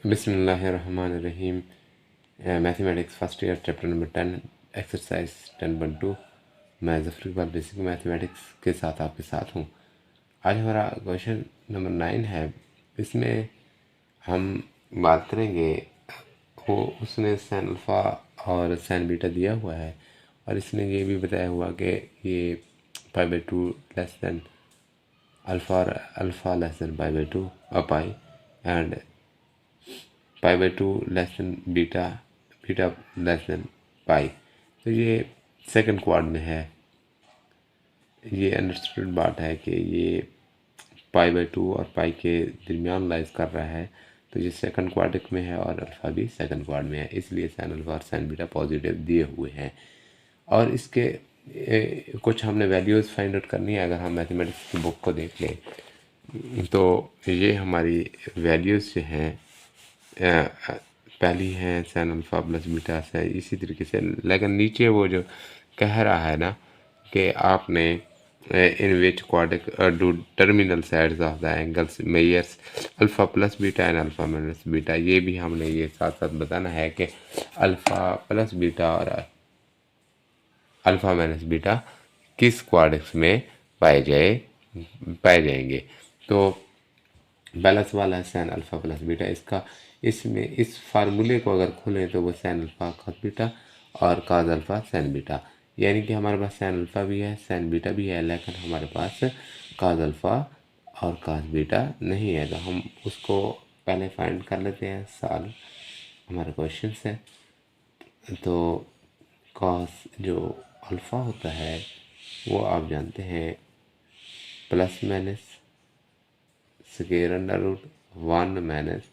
बिस्मिल्लाहिर्रहमानिर्रहीम। Mathematics first year chapter number 10 exercise 10.2। मैं Zafar Iqbal basic mathematics के साथ आपके साथ हूँ। आज हमारा क्वेश्चन नंबर 9 है। इसमें हम बात करेंगे, वो उसने सैन अल्फ़ा और सैन बीटा दिया हुआ है और इसने ये भी बताया हुआ कि ये π/2 लेस दैन अल्फ़ा और अल्फ़ा लेस दैन π/2 और pi and π/2 less than beta, beta less than pi. तो ये सेकंड क्वाड में है। ये अंडरस्टूड बात है कि ये π/2 और पाई के दरमियान लाइज कर रहा है, तो ये सेकंड क्वाड्रिक में है और अल्फ़ा भी सेकंड क्वाड में है, इसलिए सैन अल्फ़ा और सैन बीटा पॉजिटिव दिए हुए हैं। और इसके कुछ हमने वैल्यूज़ फाइंड आउट करनी है। अगर हम मैथमेटिक्स की बुक को देख लें तो ये हमारी वैल्यूज़ जो हैं पहली है सैन अल्फ़ा प्लस बीटा से इसी तरीके से, लेकिन नीचे वो जो कह रहा है ना कि आपने in which quadric do terminal sides of the angles measures alpha plus beta and alpha minus beta, ये भी हमने ये साथ साथ बताना है कि अल्फ़ा प्लस बीटा और अल्फ़ा माइनस बीटा किस क्वाड्रिक्स में पाए जाएंगे। तो पहला सवाल है सैन अल्फ़ा प्लस बीटा। इसका इसमें इस फार्मूले को अगर खोलें तो वो सैन अल्फ़ा कॉस बीटा और काज अल्फ़ा सैन बीटा, यानी कि हमारे पास सैन अल्फ़ा भी है सैन बीटा भी है, लेकिन हमारे पास काज अल्फ़ा और काज बीटा नहीं है। तो हम उसको पहले फाइंड कर लेते हैं। सॉल्व हमारा क्वेश्चन है। तो कॉस जो अल्फ़ा होता है वो आप जानते हैं plus minus square under root 1 minus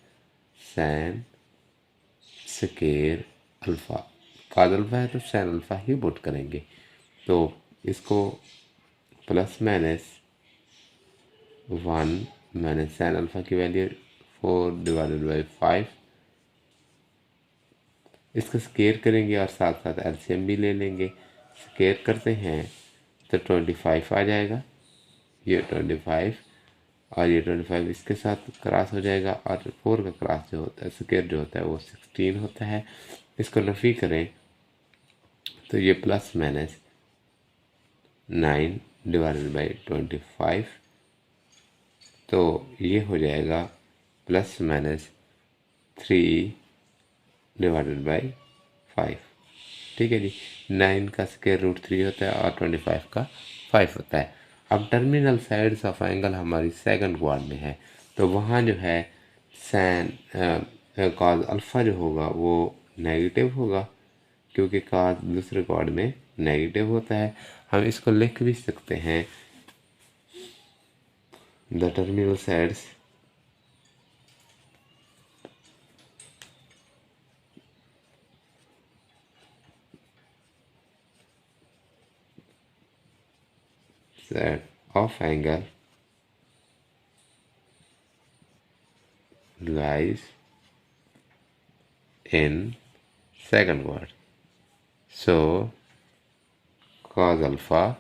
San square alpha. Cos alpha है तो सैन अल्फ़ा ही पुट करेंगे। तो इसको plus minus 1 minus sin alpha की वैल्यू 4/5, इसका स्केयर करेंगे और साथ साथ एलसीएम भी ले लेंगे। स्केयर करते हैं तो 25 आ जाएगा, ये 25 और ये 25 इसके साथ क्रॉस हो जाएगा और 4 का क्रॉस जो होता है स्केयर जो होता है वो 16 होता है। इसको नफ़ी करें तो ये प्लस माइनस 9/25, तो ये हो जाएगा प्लस माइनस 3/5। ठीक है जी। 9 का स्क्वायर रूट 3 होता है और 25 का 5 होता है। अब टर्मिनल साइड्स ऑफ एंगल हमारी सेकंड क्वाड में है, तो वहाँ जो है सैन कॉज अल्फ़ा जो होगा वो नेगेटिव होगा, क्योंकि कॉज दूसरे क्वाड में नेगेटिव होता है। हम इसको लिख भी सकते हैं, the terminal sides side of angle lies in second quad. So cos alpha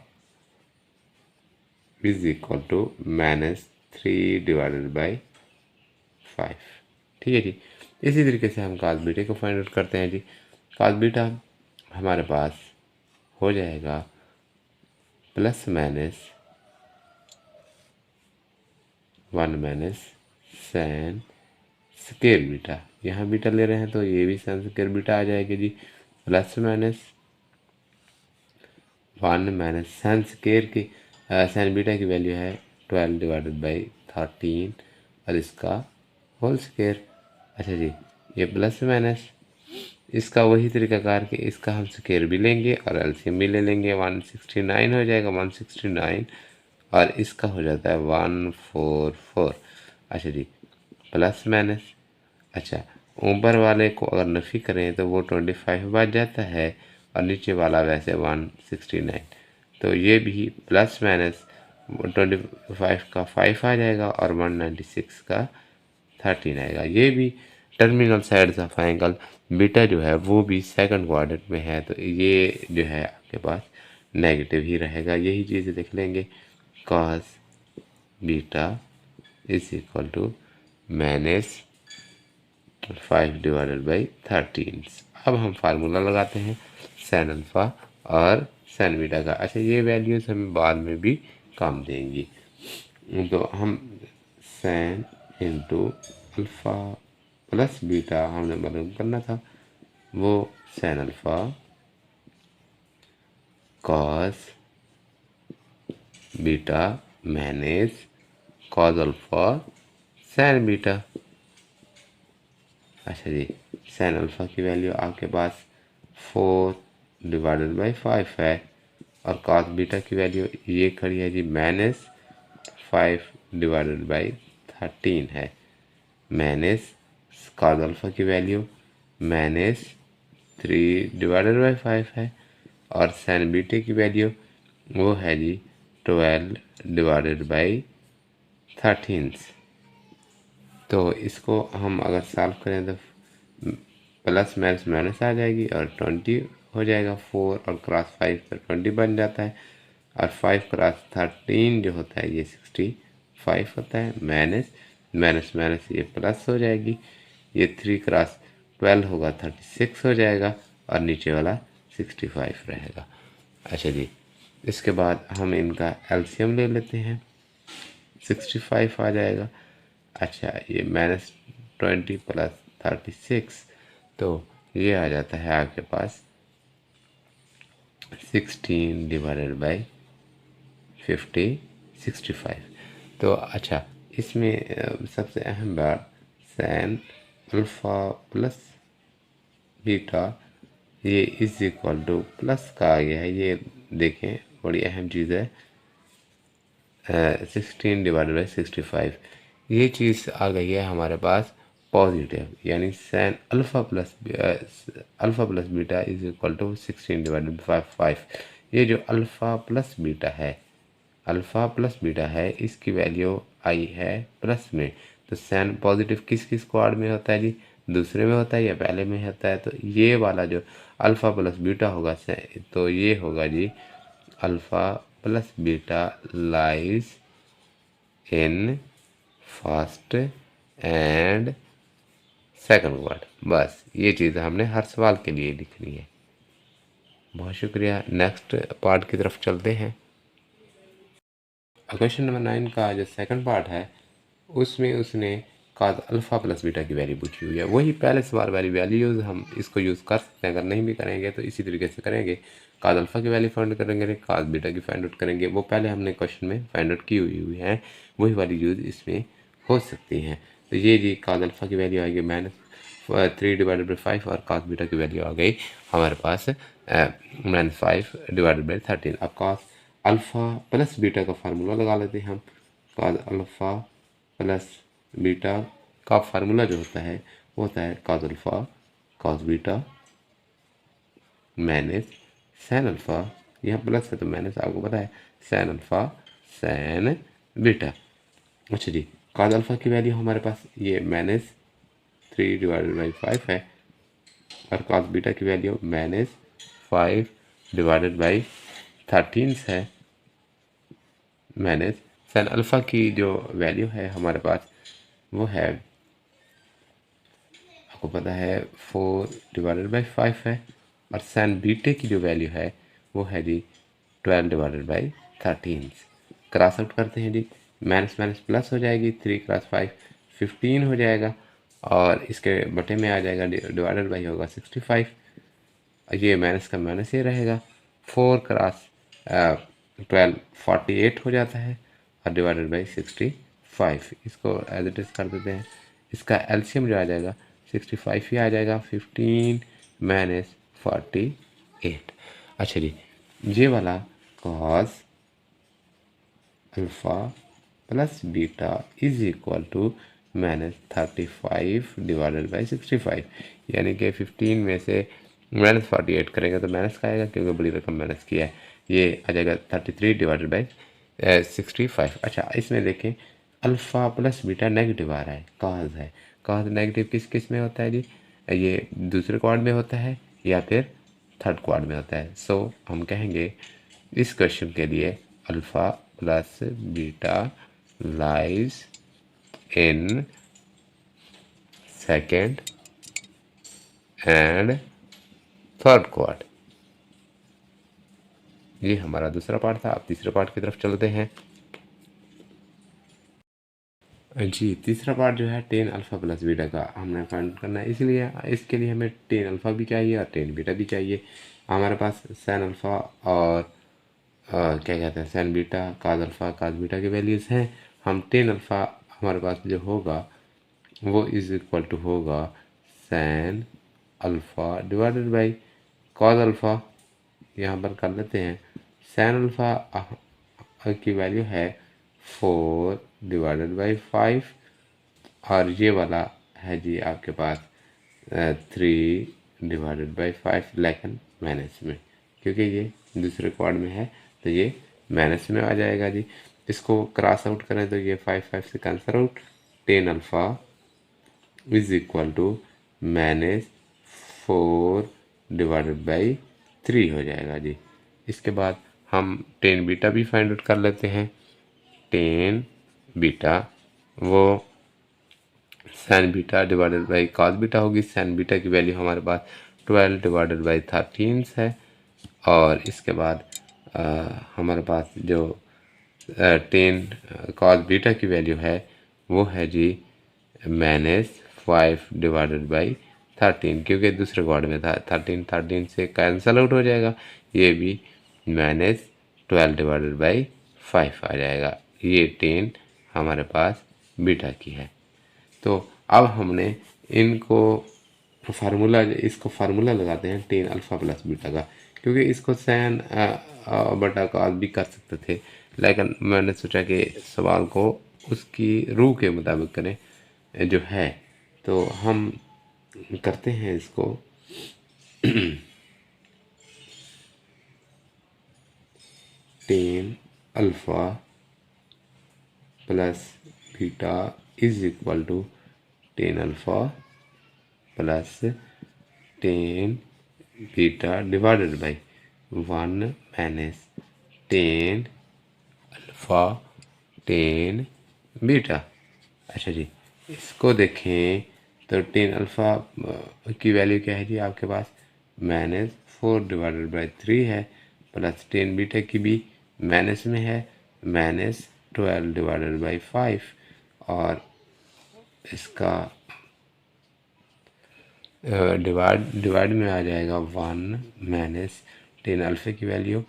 is equal to -3/5। ठीक है जी। इसी तरीके से हम cos बीटा को फाइंड आउट करते हैं जी। cos बीटा हमारे पास हो जाएगा plus minus 1 minus San square beta. यहाँ बीटा ले रहे हैं तो ये भी सैन स्केयर बीटा आ जाएगी जी। Plus minus 1 minus San square की सैन बीटा की वैल्यू है 12/13 और इसका होल स्केयर। अच्छा जी, ये प्लस माइनस इसका वही तरीकाकार कि इसका हम स्केयर भी लेंगे और एलसीएम भी ले लेंगे। 169 हो जाएगा 169 और इसका हो जाता है 144। अच्छा जी, प्लस माइनस, अच्छा ऊपर वाले को अगर नफ़ी करें तो वो 25 बच जाता है और नीचे वाला वैसे 169, तो ये भी प्लस माइनस 25 का 5 आ जाएगा और 196 का 13 आएगा। ये भी terminal sides of angle beta जो है वो भी सेकंड क्वाड्रेंट में है, तो ये जो है आपके पास नेगेटिव ही रहेगा। यही चीज़ देख लेंगे, cos beta is equal to minus 5 divided by 13। अब हम फार्मूला लगाते हैं सैन अल्फ़ा और सैन बीटा का। अच्छा, ये वैल्यूज़ हमें बाद में भी काम देंगी। तो हम sin into alpha plus beta हमने मालूम करना था, वो sin alpha cos beta manage cos alpha sin beta. अच्छा जी, सैन अल्फ़ा की वैल्यू आपके पास 4 डिवाइडेड बाई 5 है, और कॉस बीटा की वैल्यू ये खड़ी है जी माइनस 5 डिवाइडेड बाई 13 है। माइनस कॉस अल्फ़ा की वैल्यू माइनस 3 डिवाइडेड बाई 5 है, और सैन बीटा की वैल्यू वो है जी 12 डिवाइडेड बाई 13। तो इसको हम अगर सॉल्व करें तो प्लस माइनस माइनस आ जाएगी और 20 हो जाएगा। 4 और क्रॉस 5 पर 20 बन जाता है, और 5 क्रॉस 13 जो होता है ये 65 होता है। माइनस माइनस माइनस ये प्लस हो जाएगी, ये 3 क्रॉस 12 होगा 36 हो जाएगा, और नीचे वाला 65 रहेगा। अच्छा जी, इसके बाद हम इनका एलसीएम ले लेते हैं, 65 आ जाएगा। अच्छा, ये -20 प्लस 36, तो ये आ जाता है आपके पास 16 डिवाइडेड बाई 50 65। तो अच्छा, इसमें सबसे अहम बात सैन अल्फ़ा प्लस बीटा ये इज इक्वल टू प्लस का आ गया है। ये देखें, बड़ी अहम चीज़ है। 16 डिवाइडेड बाई 65, ये चीज़ आ गई है हमारे पास पॉजिटिव, यानी sin alpha plus beta is equal to 16 divided by 5। ये जो अल्फ़ा प्लस बीटा है, अल्फ़ा प्लस बीटा है, इसकी वैल्यू आई है प्लस में। तो सैन पॉजिटिव किस किस क्वाड में होता है जी? दूसरे में होता है या पहले में होता है? तो ये वाला जो अल्फ़ा प्लस बीटा होगा, तो ये होगा जी alpha plus beta lies in first and second word. बस ये चीज़ हमने हर सवाल के लिए लिखनी है। बहुत शुक्रिया। नेक्स्ट पार्ट की तरफ चलते हैं। क्वेश्चन नंबर 9 का जो सेकंड पार्ट है, उसमें उसने काज अल्फ़ा प्लस बीटा की वैल्यू पूछी हुई है। वही पहले सवाल वाली वैल्यूज़ हम इसको यूज़ कर सकते हैं। अगर नहीं भी करेंगे तो इसी तरीके से करेंगे। काज अल्फ़ा की वैल्यू फाइंड आउट करेंगे, काज बीटा की फाइंड आउट करेंगे। वो पहले हमने क्वेश्चन में फाइंड आउट की हुई है, वही वाली यूज़ इसमें हो सकती हैं। तो ये जी काज अल्फ़ा की वैल्यू आएगी -3 डिवाइडेड बाई 5, और काज बीटा की वैल्यू आ गई हमारे पास -5 डिवाइडेड बाई 13। अब काज अल्फ़ा प्लस बीटा का फार्मूला लगा लेते हैं हम। काज अल्फ़ा प्लस बीटा का फार्मूला जो होता है वो होता है cos alpha cos beta minus sin alpha, यहाँ प्लस है तो माइनस, आपको पता है सैन अल्फ़ा सैन बीटा। अच्छा जी, काज अल्फ़ा की वैल्यू हमारे पास ये -3 डिवाइडेड बाई 5 है, और काज बीटा की वैल्यू -5 डिवाइडेड बाई 13 है। माइनस सैन अल्फ़ा की जो वैल्यू है हमारे पास वो है, आपको पता है 4 डिवाइडेड बाई 5 है, और सैन बीटे की जो वैल्यू है वो है जी 12 डिवाइडेड बाई 13। क्रॉस आउट करते हैं जी, माइनस माइनस प्लस हो जाएगी, 3 क्रॉस 5 15 हो जाएगा, और इसके बटे में आ जाएगा डिवाइडेड बाई होगा 65। ये माइनस का माइनस ये रहेगा। 4 क्रॉस 12 48 हो जाता है, और डिवाइडेड बाई 65। इसको एज इट इज़ कर देते हैं। इसका एलसीएम जो आ जाएगा 65 ही आ जाएगा, 15 माइनस 48। अच्छा जी, ये वाला cos alpha plus beta is equal to -35 divided by 65, यानी कि 15 में से -48 करेंगे तो माइनस का आएगा, क्योंकि बड़ी रकम माइनस किया है। ये आ जाएगा 33 डिवाइडेड बाई 65। अच्छा, इसमें देखें अल्फ़ा प्लस बीटा नेगेटिव आ रहा है, कॉस है। कॉस नेगेटिव किस किस में होता है जी? ये दूसरे क्वाड में होता है या फिर थर्ड क्वाड में होता है। सो हम कहेंगे इस क्वेश्चन के लिए alpha plus beta lies in second and third quad. ये हमारा दूसरा पार्ट था। अब तीसरे पार्ट की तरफ चलते हैं। जी, तीसरा पार्ट जो है टेन अल्फ़ा प्लस बीटा का हमने फाइंड करना है, इसलिए इसके लिए हमें टेन अल्फ़ा भी चाहिए और टेन बीटा भी चाहिए। हमारे पास सैन अल्फ़ा और क्या कहते हैं sin beta cos alpha cos beta के वैल्यूज़ हैं। हम टेन अल्फ़ा हमारे पास जो होगा वो इज़ इक्वल टू होगा sin alpha divided by cos alpha. यहाँ पर कर लेते हैं। सैन अल्फ़ा की वैल्यू है 4/5 और ये वाला है जी आपके पास 3/5 लेकिन माइनस में, क्योंकि ये दूसरे क्वाड में है तो ये माइनस में आ जाएगा जी। इसको क्रॉस आउट करें तो ये 5 से cancel out. Tan alpha is equal to -4/3 हो जाएगा जी। इसके बाद हम टेन बीटा भी फाइंड आउट कर लेते हैं। टेन बीटा वो sin beta divided by cos beta होगी। सैन बीटा की वैल्यू हमारे पास 12/13 है। और इसके बाद हमारे पास जो टेन कॉस बीटा की वैल्यू है वो है जी -5/13, क्योंकि दूसरे क्वाड में था। 13 से कैंसल आउट हो जाएगा। ये भी -12/5 आ जाएगा। ये टेन हमारे पास बीटा की है। तो अब हमने इनको फार्मूला इसको फार्मूला लगाते हैं टेन अल्फ़ा प्लस बीटा का, क्योंकि इसको सैन बटा का भी कर सकते थे, लेकिन मैंने सोचा कि सवाल को उसकी रूह के मुताबिक करें जो है। तो हम करते हैं इसको। Tan alpha plus beta is equal to tan alpha plus tan beta divided by 1 minus tan alpha tan beta. अच्छा जी, इसको देखें तो टेन अल्फ़ा की वैल्यू क्या है जी आपके पास -4/3 है, प्लस टेन बीटा की भी माइनस में है -12/5 और इसका डिवाइड में आ जाएगा 1 माइनस टेन अल्फ़ा की वैल्यू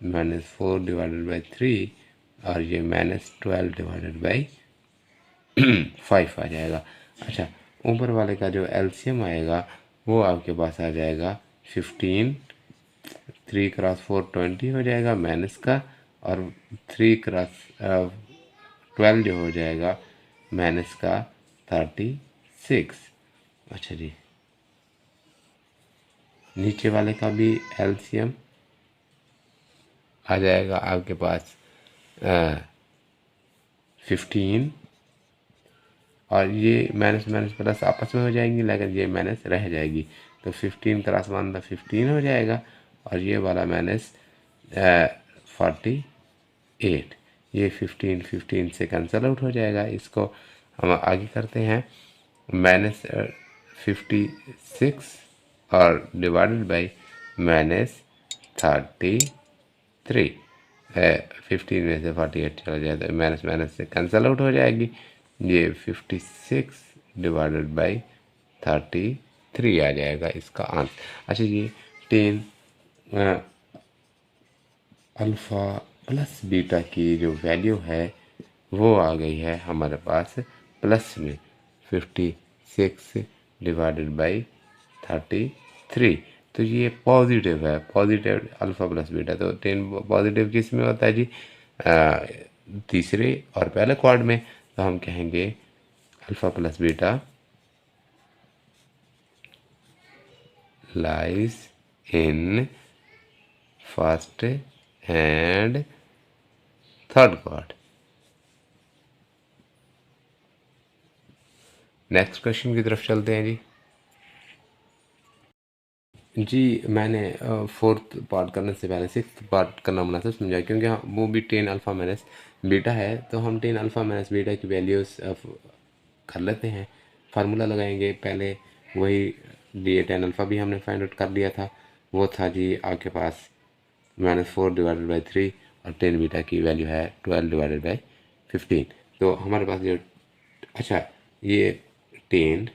-4/3 और ये -12/5 आ जाएगा। अच्छा, ऊपर वाले का जो एलसीएम आएगा वो आपके पास आ जाएगा 15। 3 क्रॉस 4 20 हो जाएगा माइनस का, और 3 क्रॉस 12 जो हो जाएगा माइनस का 36। अच्छा जी, नीचे वाले का भी एलसीएम आ जाएगा आपके पास 15, और ये माइनस माइनस प्लस आपस में हो जाएंगी, लेकिन ये माइनस रह जाएगी तो 15 क्रॉस 1 तो 15 हो जाएगा, और ये वाला -48। ये 15 से कैंसल आउट हो जाएगा। इसको हम आगे करते हैं। -56 और डिवाइडेड बाई -33 है। 15 में से 48 चला जाए तो माइनस माइनस से कैंसल आउट हो जाएगी। ये 56 डिवाइडेड बाई 33 आ जाएगा इसका आंसर। अच्छा, ये टेन अल्फ़ा प्लस बीटा की जो वैल्यू है वो आ गई है हमारे पास प्लस में 56 डिवाइडेड बाई 33। तो ये पॉजिटिव है, पॉजिटिव अल्फ़ा प्लस बीटा। तो टेन पॉजिटिव किस में होता है जी तीसरे और पहले क्वाड में। तो हम कहेंगे alpha plus beta lies in first and third quad. Next question की तरफ चलते हैं जी। जी, मैंने फोर्थ पार्ट करने से पहले सिक्स्थ पार्ट करना मुनासिब समझा, क्योंकि वो भी टेन अल्फ़ा माइनस बीटा है। तो हम टेन अल्फ़ा माइनस बीटा की वैल्यूज़ कर लेते हैं। फार्मूला लगाएंगे पहले, वही ये टेन अल्फ़ा भी हमने फाइंड आउट कर लिया था, वो था जी आपके पास -4/3 और टेन बीटा की वैल्यू है 12/15। तो हमारे पास जो अच्छा ये टेन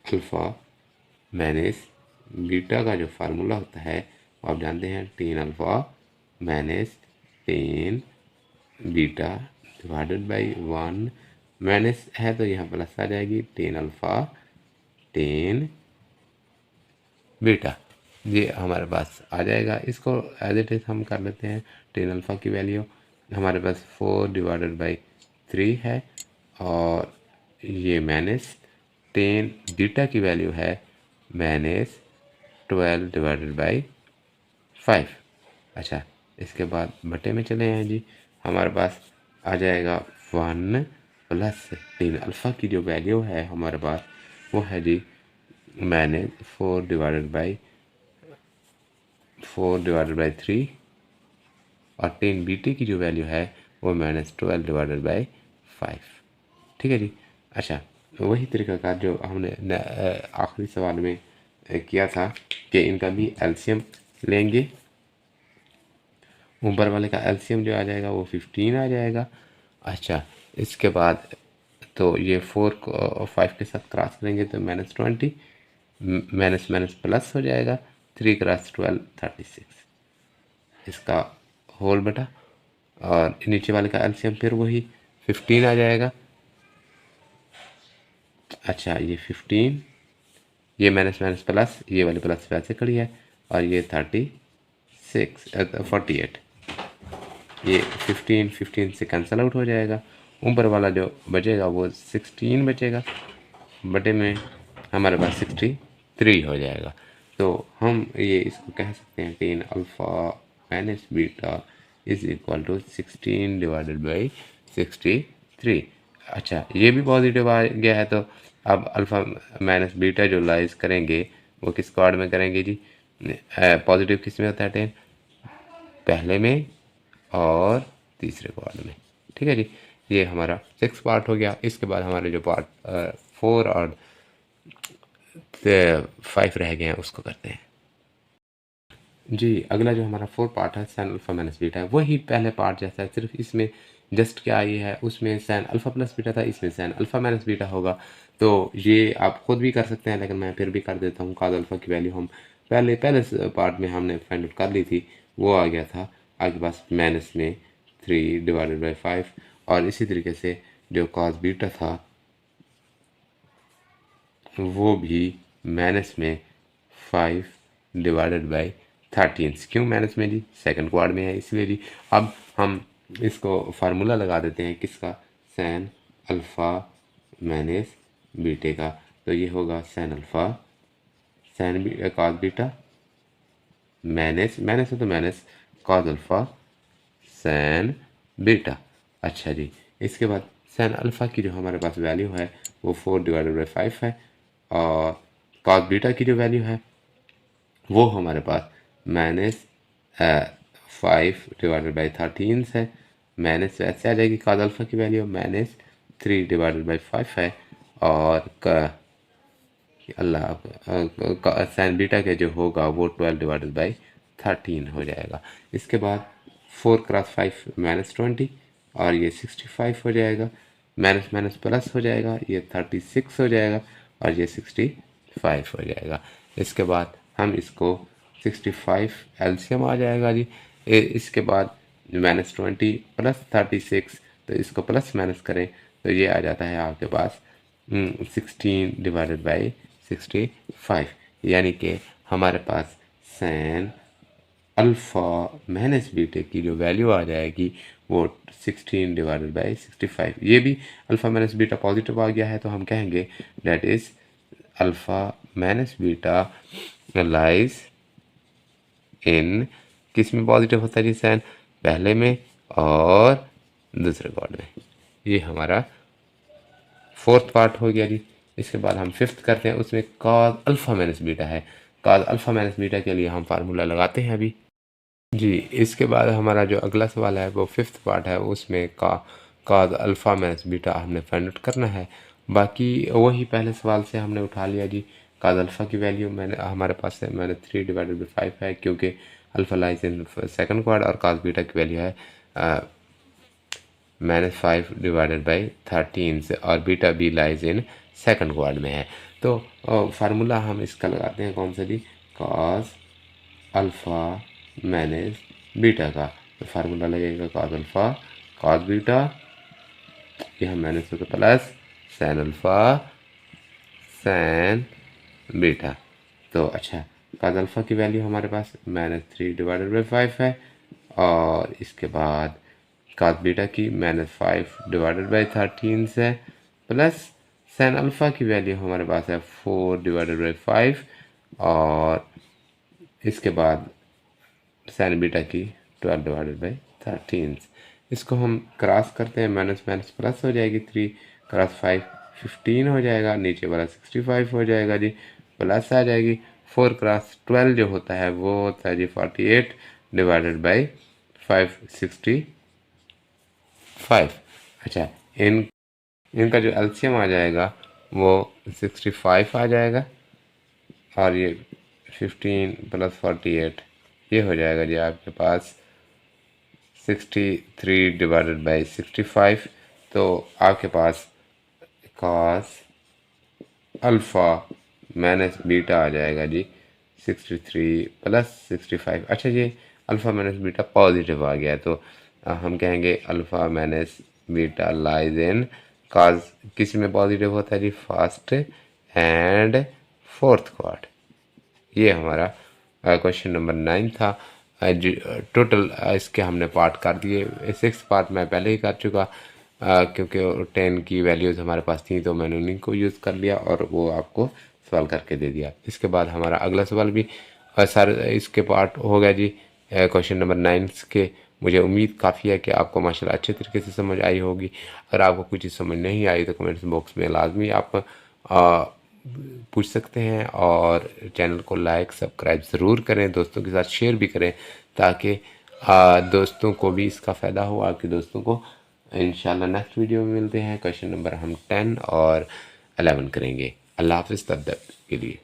अल्फ़ा माइनस बीटा का जो फार्मूला होता है वो आप जानते हैं, tan alpha minus ten beta divided by 1 minus है तो यहाँ प्लस आ जाएगी, टेन अल्फ़ा टेन बीटा, ये हमारे पास आ जाएगा। इसको एज इट इज़ हम कर लेते हैं। टेन अल्फ़ा की वैल्यू हमारे पास 4/3 है और ये माइनस टेन बीटा की वैल्यू है -12/5। अच्छा, इसके बाद बटे में चले हैं जी, हमारे पास आ जाएगा 1 प्लस टेन अल्फ़ा की जो वैल्यू है हमारे पास वो है जी -4/3 और टेन बीटे की जो वैल्यू है वो -12/5। ठीक है जी। अच्छा, वही तरीक़ाकार जो हमने आखिरी सवाल में किया था कि इनका भी एलसीएम लेंगे। ऊपर वाले का एलसीएम जो आ जाएगा वो 15 आ जाएगा। अच्छा, इसके बाद तो ये 4 को 5 के साथ क्रॉस करेंगे तो -20, माइनस माइनस प्लस हो जाएगा, 3 क्रॉस 12 36, इसका होल बटा, और नीचे वाले का एलसीएम फिर वही 15 आ जाएगा। अच्छा, ये 15, ये माइनस माइनस प्लस, ये वाली प्लस वैसे खड़ी है, और ये 48, ये 15 से कैंसिल आउट हो जाएगा। ऊपर वाला जो बचेगा वो 16 बचेगा, बटे में हमारे पास 63 हो जाएगा। तो हम ये इसको कह सकते हैं tan alpha minus beta is equal to 16/63। अच्छा, ये भी पॉजिटिव आ गया है, तो अब अल्फ़ा माइनस बीटा जो लाइज करेंगे वो किस क्वाड में करेंगे जी? पॉजिटिव किस में होता है? टेन पहले में और तीसरे क्वाड में। ठीक है जी, ये हमारा 6 पार्ट हो गया। इसके बाद हमारे जो पार्ट 4 और 5 रह गए हैं उसको करते हैं जी। अगला जो हमारा 4 पार्ट है सैन अल्फ़ा माइनस बीटा है, वही पहले पार्ट जैसा है, सिर्फ इसमें जस्ट क्या आई है, उसमें सैन अल्फ़ा प्लस बीटा था, इसमें सैन अल्फ़ा माइनस बीटा होगा। तो ये आप खुद भी कर सकते हैं, लेकिन मैं फिर भी कर देता हूँ। काज अल्फ़ा की वैल्यू हम पहले पार्ट में हमने फाइंड आउट कर ली थी, वो आ गया था आपके पास माइनस में 3/5, और इसी तरीके से जो कॉस बीटा था वो भी माइनस में 5/13। क्यों माइनस में जी? सेकंड क्वाड में है इसलिए जी। अब हम इसको फार्मूला लगा देते हैं किसका? सैन अल्फ़ा माइनस बीटे का। तो ये होगा sin alpha sin cos beta minus minus है तो minus cos alpha sin beta. अच्छा जी, इसके बाद सैन अल्फ़ा की जो हमारे पास वैल्यू है वो 4/5 है, और कॉस बीटा की जो वैल्यू है वो हमारे पास -5/13 है। माइनस ऐसे आ जाएगी, कॉस अल्फ़ा की वैल्यू -3/5 है, और सैन बीटा के जो होगा वो 12/13 हो जाएगा। इसके बाद 4 क्रॉस 5 -20, और ये 65 हो जाएगा, माइनस माइनस प्लस हो जाएगा, ये 36 हो जाएगा, और ये 65 हो जाएगा। इसके बाद हम इसको 65 एलसीएम आ जाएगा जी। इसके बाद -20 प्लस 36, तो इसको प्लस माइनस करें तो ये आ जाता है आपके पास 16/65, यानी कि हमारे पास सैन अल्फ़ा माइनस बीटे की जो वैल्यू आ जाएगी वो 16/65। ये भी अल्फ़ा माइनस बीटा पॉजिटिव आ गया है, तो हम कहेंगे that is alpha minus beta lies इन किस में पॉजिटिव होता है जी? सैन पहले में और दूसरे क्वाड में। ये हमारा 4th पार्ट हो गया जी। इसके बाद हम 5th करते हैं, उसमें कॉस अल्फ़ा माइनस बीटा है। कॉस अल्फ़ा माइनस बीटा के लिए हम फार्मूला लगाते हैं अभी जी। इसके बाद हमारा जो अगला सवाल है वो 5th पार्ट है, उसमें कॉस अल्फ़ा माइनस बीटा हमने फाइंड आउट करना है। बाकी वही पहले सवाल से हमने उठा लिया जी। काज अल्फ़ा की वैल्यू मैंने हमारे पास है -3/5 है, क्योंकि alpha lies in second quad, और काज बीटा की वैल्यू है -5/13 से, और बीटा भी लाइज इन सेकंड क्वाड में है। तो फार्मूला हम इसका लगाते हैं कौन सा जी, काज अल्फ़ा माइनस बीटा का। तो फार्मूला लगेगा काज अल्फ़ा काज बीटा, यह माइनस होगा plus sin alpha sin beta. तो अच्छा, काज अल्फ़ा की वैल्यू हमारे पास -3/5 है, और इसके बाद काज बीटा की -5/13 है, प्लस सैन अल्फ़ा की वैल्यू हमारे पास है 4/5, और इसके बाद सैन बीटा की 12/13। इसको हम क्रॉस करते हैं, माइनस माइनस प्लस हो जाएगी, 3 क्रॉस 5 15 हो जाएगा, नीचे वाला 65 हो जाएगा जी, प्लस आ जाएगी। 4 क्रॉस 12 जो होता है वो होता है जी 48/565। अच्छा, इनका जो एलसीएम आ जाएगा वो 65 आ जाएगा, और ये 15 + 48 ये हो जाएगा जी आपके पास 63/65। तो आपके पास cos अल्फ़ा माइनस बीटा आ जाएगा जी 63 + 65। अच्छा, ये अल्फ़ा माइनस बीटा पॉजिटिव आ गया, तो हम कहेंगे अल्फ़ा माइनस बीटा लाइज इन cos, किस में पॉजिटिव होता है जी, फर्स्ट एंड फोर्थ क्वाड। ये हमारा क्वेश्चन नंबर 9 था। टोटल इसके हमने पार्ट कर दिए, 6 पार्ट मैं पहले ही कर चुका, क्योंकि 10 की वैल्यूज़ हमारे पास थी तो मैंने उन्हीं को यूज़ कर लिया और वो आपको सवाल करके दे दिया। इसके बाद हमारा अगला सवाल भी सर इसके पार्ट हो गया जी क्वेश्चन नंबर 9 के। मुझे उम्मीद काफ़ी है कि आपको माशाल्लाह अच्छे तरीके से समझ आई होगी। अगर आपको कुछ चीज़ समझ नहीं आई तो कमेंट्स बॉक्स में लाजमी आप पूछ सकते हैं, और चैनल को लाइक सब्सक्राइब ज़रूर करें, दोस्तों के साथ शेयर भी करें, ताकि दोस्तों को भी इसका फ़ायदा हो, आपके दोस्तों को। इंशाल्लाह नेक्स्ट वीडियो में मिलते हैं, क्वेश्चन नंबर हम 10 और 11 करेंगे। अल्लाह हाफ़िज़ तब तक के लिए।